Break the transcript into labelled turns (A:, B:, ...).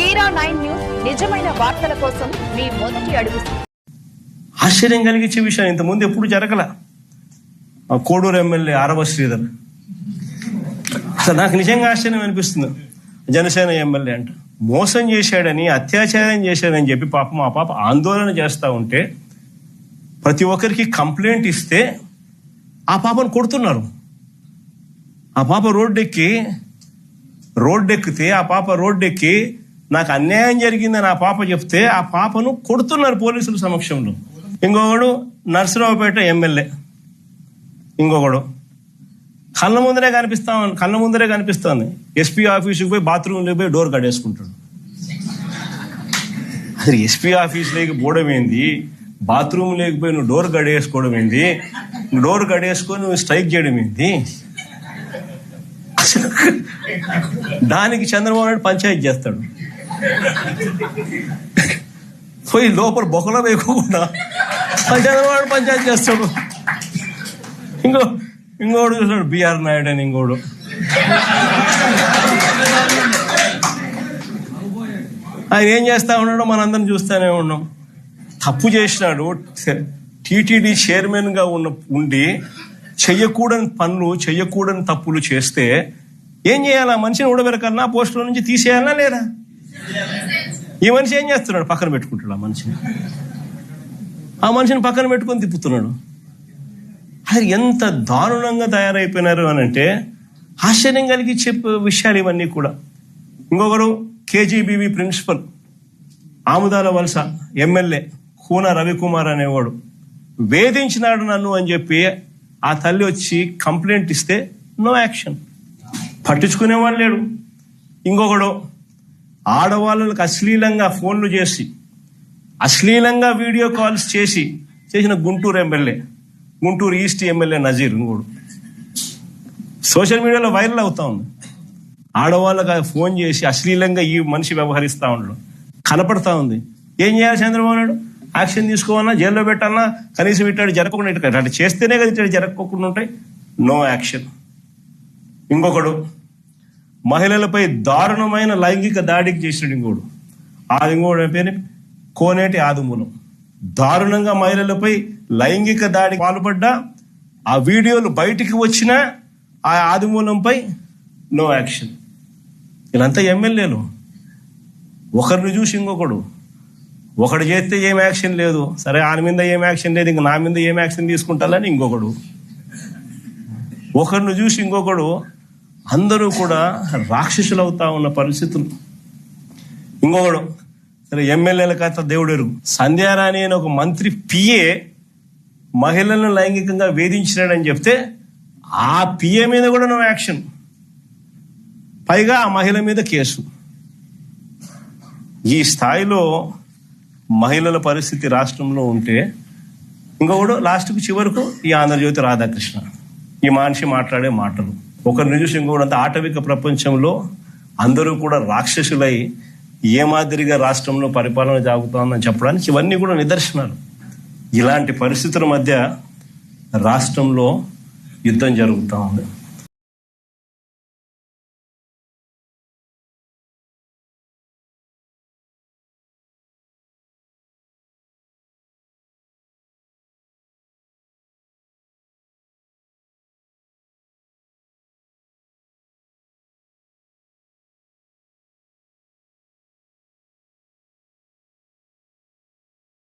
A: Tira9 news నిజమైన వార్తల కోసం మీ మొదటి అడుగు.
B: ఆశ్చర్యం కలిగించే విషయం ఇంతకుముందు ఎప్పుడు జరగల. కోడూరు ఎమ్మెల్యే ఆరవ శ్రీధర్, అసలు నాకు నిజంగా ఆశ్చర్యం అనిపిస్తుంది. జనసేన ఎమ్మెల్యే అంట మోసం చేశాడని, అత్యాచారం చేశాడని చెప్పి పాపం ఆ పాప ఆందోళన చేస్తూ ఉంటే ప్రతి ఒక్కరికి కంప్లైంట్ ఇస్తే ఆ పాపను కొడుతున్నారు. ఆ పాప రోడ్డెక్కితే ఆ పాప రోడ్డెక్కి నాకు అన్యాయం జరిగిందని ఆ పాప చెప్తే ఆ పాపను కొడుతున్నారు పోలీసుల సమక్షంలో. ఇంకొకడు నర్సరావుపేట ఎమ్మెల్యే, ఇంకొకడు కళ్ళ ముందరే కనిపిస్తోంది. ఎస్పీ ఆఫీసుకి పోయి బాత్రూంలోకి పోయి డోర్ కట్టేసుకుంటాడు. అసలు ఎస్పీ ఆఫీసులోకి పోవడం ఏంది, బాత్రూమ్ లేకపోయి నువ్వు డోర్ గడేసుకోవడం ఏంది, డోర్ గడేసుకొని నువ్వు స్ట్రైక్ చేయడం ఏంది? దానికి చంద్రబాబు నాయుడు పంచాయతీ చేస్తాడు. పోయి లోపల బొక్కలో వేయకుండా చంద్రబాబు నాయుడు పంచాయతీ చేస్తాడు. ఇంకోడు చూస్తాడు బిఆర్ నాయుడు అని, ఇంకోడు ఆయన ఏం చేస్తా ఉన్నాడో మనందరం చూస్తూనే ఉన్నాం. తప్పు చేసినాడు. టీటీడీ చైర్మన్ గా ఉండి చెయ్యకూడని పనులు, చెయ్యకూడని తప్పులు చేస్తే ఏం చేయాలా? మనిషిని ఊడబెరకన్నా, పోస్టుల నుంచి తీసేయాలా లేదా? ఈ మనిషి ఏం చేస్తున్నాడు? పక్కన పెట్టుకుంటాడు ఆ మనిషిని పక్కన పెట్టుకొని తిప్పుతున్నాడు. అది ఎంత దారుణంగా తయారైపోయినారు అని అంటే ఆశ్చర్యం కలిగించే విషయాలు ఇవన్నీ కూడా. ఇంకొకరు కేజీబీవీ ప్రిన్సిపల్, ఆముదాల వలస ఎమ్మెల్యే కూన రవికుమార్ అనేవాడు వేధించినాడు నన్ను అని చెప్పి ఆ తల్లి వచ్చి కంప్లైంట్ ఇస్తే నో యాక్షన్, పట్టించుకునేవాడు లేడు. ఇంకొకడు ఆడవాళ్ళకి అశ్లీలంగా ఫోన్లు చేసి, అశ్లీలంగా వీడియో కాల్స్ చేసిన గుంటూరు ఈస్ట్ ఎమ్మెల్యే నజీర్, ఇంకోడు సోషల్ మీడియాలో వైరల్ అవుతా ఉంది. ఆడవాళ్ళకి ఫోన్ చేసి అశ్లీలంగా ఈ మనిషి వ్యవహరిస్తూ ఉండడం కనపడతా ఉంది. ఏం చేయాలి చంద్రబాబు నాయుడు? యాక్షన్ తీసుకోవాలన్నా, జైల్లో పెట్టాలన్నా, కనీసం ఇట్లా జరగకుండా అట్లా చేస్తేనే కదా ఇట్లా జరగకుండా ఉంటాయి. No action. ఇంకొకడు మహిళలపై దారుణమైన లైంగిక దాడికి చేసినాడు. ఇంకోడు పేరు కోనేటి ఆదిమూలం. దారుణంగా మహిళలపై లైంగిక దాడికి పాల్పడ్డా ఆ వీడియోలు బయటికి వచ్చినా ఆ ఆదిమూలంపై నో యాక్షన్. వీళ్ళంతా ఎమ్మెల్యేలు. ఒకరిని చూసి ఒకడు చేస్తే ఏం యాక్షన్ లేదు, సరే ఆయన మీద ఏం యాక్షన్ లేదు, ఇంక నా మీద ఏం యాక్షన్ తీసుకుంటారని ఇంకొకడు, ఒకరిని చూసి ఇంకొకడు. అందరూ కూడా రాక్షసులు అవుతా ఉన్న పరిస్థితులు. ఇంకొకడు సరే ఎమ్మెల్యేల కథ దేవుడు ఎరుగు. సంధ్యారాణి అని ఒక మంత్రి పిఏ మహిళలను లైంగికంగా వేధించినాడని చెప్తే ఆ పిఏ మీద కూడా నో యాక్షన్, పైగా ఆ మహిళ మీద కేసు. ఈ స్థాయిలో మహిళల పరిస్థితి రాష్ట్రంలో ఉంటే ఇంకొకడు లాస్ట్కు చివరకు ఈ ఆంధ్రజ్యోతి రాధాకృష్ణ, ఈ మనిషి మాట్లాడే మాటలు ఒకరిని చూసి ఇంకొకటి. అంత ఆటవిక ప్రపంచంలో అందరూ కూడా రాక్షసులై ఏ మాదిరిగా రాష్ట్రంలో పరిపాలన సాగుతోందని చెప్పడానికి ఇవన్నీ కూడా నిదర్శనాలు. ఇలాంటి పరిస్థితుల మధ్య రాష్ట్రంలో యుద్ధం జరుగుతూ ఉంది.